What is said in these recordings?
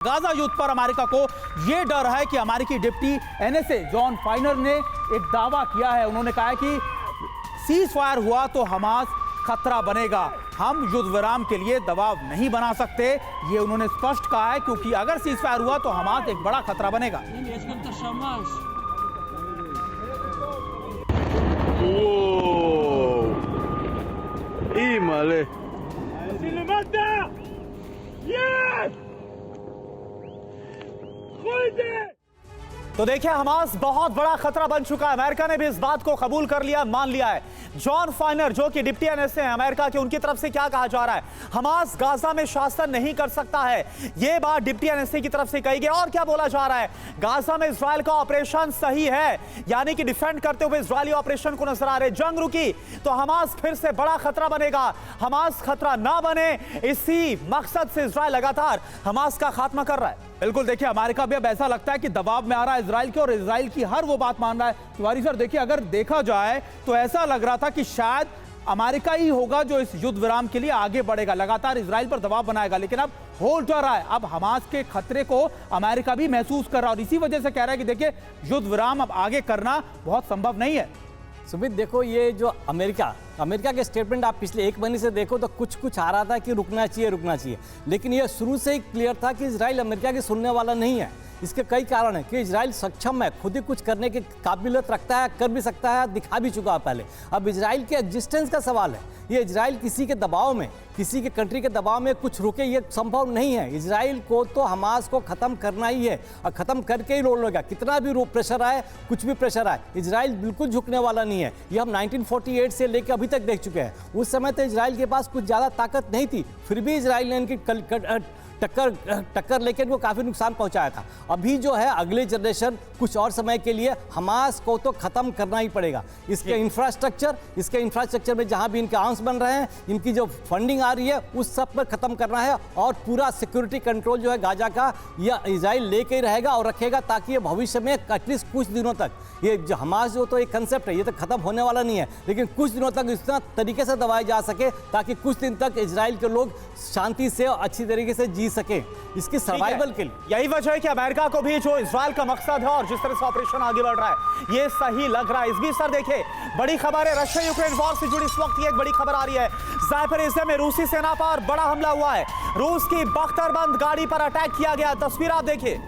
Gaza युद्ध पर America को यह डर है कि अमेरिकी डिप्टी एनएसए जॉन फाइनर ने एक दावा किया है। उन्होंने कहा है कि सीज फायर हुआ तो हमास खतरा बनेगा। हम युद्ध विराम के लिए दबाव नहीं बना सकते, ये उन्होंने स्पष्ट कहा है, क्योंकि अगर सीज फायर हुआ तो हमास एक बड़ा खतरा बनेगा। तो देखिए, हमास बहुत बड़ा खतरा बन चुका है। अमेरिका ने भी इस बात को कबूल कर लिया, मान लिया है। जॉन फाइनर जो कि डिप्टी एनएसए हैं अमेरिका के, उनकी तरफ से क्या कहा जा रहा है? हमास गाजा में शासन नहीं कर सकता है, यह बात डिप्टी एनएसए की तरफ से कही गई। और क्या बोला जा रहा है? गाजा में इजराइल का ऑपरेशन सही है, यानी कि डिफेंड करते हुए इजरायली ऑपरेशन को नजर आ रहे। जंग रुकी तो हमास फिर से बड़ा खतरा बनेगा। हमास खतरा ना बने, इसी मकसद से इजराइल लगातार हमास का खात्मा कर रहा है। बिल्कुल, देखिए, अमेरिका भी अब ऐसा लगता है कि दबाव में आ रहा है इजराइल के, और इजराइल की हर वो बात मान रहा है। तिवारी सर, देखिए, अगर देखा जाए तो ऐसा लग रहा था कि शायद अमेरिका ही होगा जो इस युद्ध विराम के लिए आगे बढ़ेगा, लगातार इजराइल पर दबाव बनाएगा, लेकिन अब हो क्या रहा है? अब हमास के खतरे को अमेरिका भी महसूस कर रहा है, और इसी वजह से कह रहा है कि देखिए, युद्ध विराम अब आगे करना बहुत संभव नहीं है। सुमित, देखो, ये जो अमेरिका के स्टेटमेंट आप पिछले एक महीने से देखो तो कुछ आ रहा था कि रुकना चाहिए, लेकिन ये शुरू से ही क्लियर था कि इजराइल अमेरिका की सुनने वाला नहीं है। इसके कई कारण हैं कि इजराइल सक्षम है, खुद ही कुछ करने की काबिलियत रखता है, कर भी सकता है, दिखा भी चुका है पहले। अब इजराइल के एग्जिस्टेंस का सवाल है। ये इजराइल किसी के दबाव में, किसी के कंट्री के दबाव में कुछ रुके, ये संभव नहीं है। इजराइल को तो हमास को खत्म करना ही है, और खत्म करके ही लड़ेगा, कितना भी प्रेशर आए, कुछ भी प्रेशर आए। इजराइल बिल्कुल झुकने वाला नहीं है। ये हम 1948 से लेकर अभी तक देख चुके हैं। उस समय तो इजराइल के पास कुछ ज़्यादा ताकत नहीं थी, फिर भी इजराइल ने इनकी टक्कर लेकर इनको काफ़ी नुकसान पहुंचाया था। अभी जो है अगले जनरेशन कुछ और समय के लिए हमास को तो ख़त्म करना ही पड़ेगा। इसके इंफ्रास्ट्रक्चर में जहां भी इनके आर्म्स बन रहे हैं, इनकी जो फंडिंग आ रही है, उस सब पर ख़त्म करना है, और पूरा सिक्योरिटी कंट्रोल जो है गाजा का, यह इजराइल लेके ही रहेगा और रखेगा, ताकि ये भविष्य में एटलीस्ट कुछ दिनों तक, ये जो हमास जो तो एक कंसेप्ट है, ये तो खत्म होने वाला नहीं है, लेकिन कुछ दिनों तक इस तरीके से दबाया जा सके ताकि कुछ दिन तक इजराइल के लोग शांति से और अच्छी तरीके से जी सके, इसकी सर्वाइवल के लिए। यही वजह है कि अमेरिका को भी जो इजराइल का मकसद है और जिस तरह से ऑपरेशन आगे बढ़ रहा है, ये सही लग रहा है। इस बीच सर देखिए, बड़ी खबर है, रशिया यूक्रेन वॉर से जुड़ी इस वक्त एक बड़ी खबर आ रही है। ज़ापोरिज़्ज़िया में रूसी सेना पर बड़ा हमला हुआ है। रूस की बख्तरबंद गाड़ी पर अटैक किया गया। तस्वीर आप देखिए।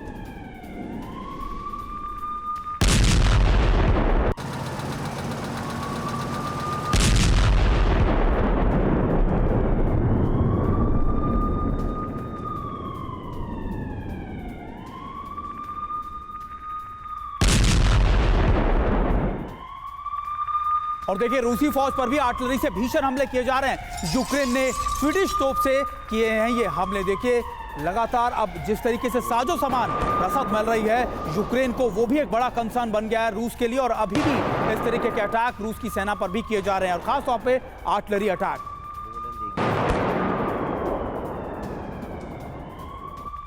और देखिए, रूसी फौज पर भी आर्टिलरी से भीषण हमले किए जा रहे हैं। यूक्रेन ने स्वीडिश तोप से किए हैं ये हमले। देखिए, लगातार अब जिस तरीके से साजो सामान रसद मिल रही है यूक्रेन को, वो भी एक बड़ा कंसर्न बन गया है रूस के लिए, और अभी भी इस तरीके के अटैक रूस की सेना पर भी किए जा रहे हैं, और खासतौर पे आर्टिलरी अटैक।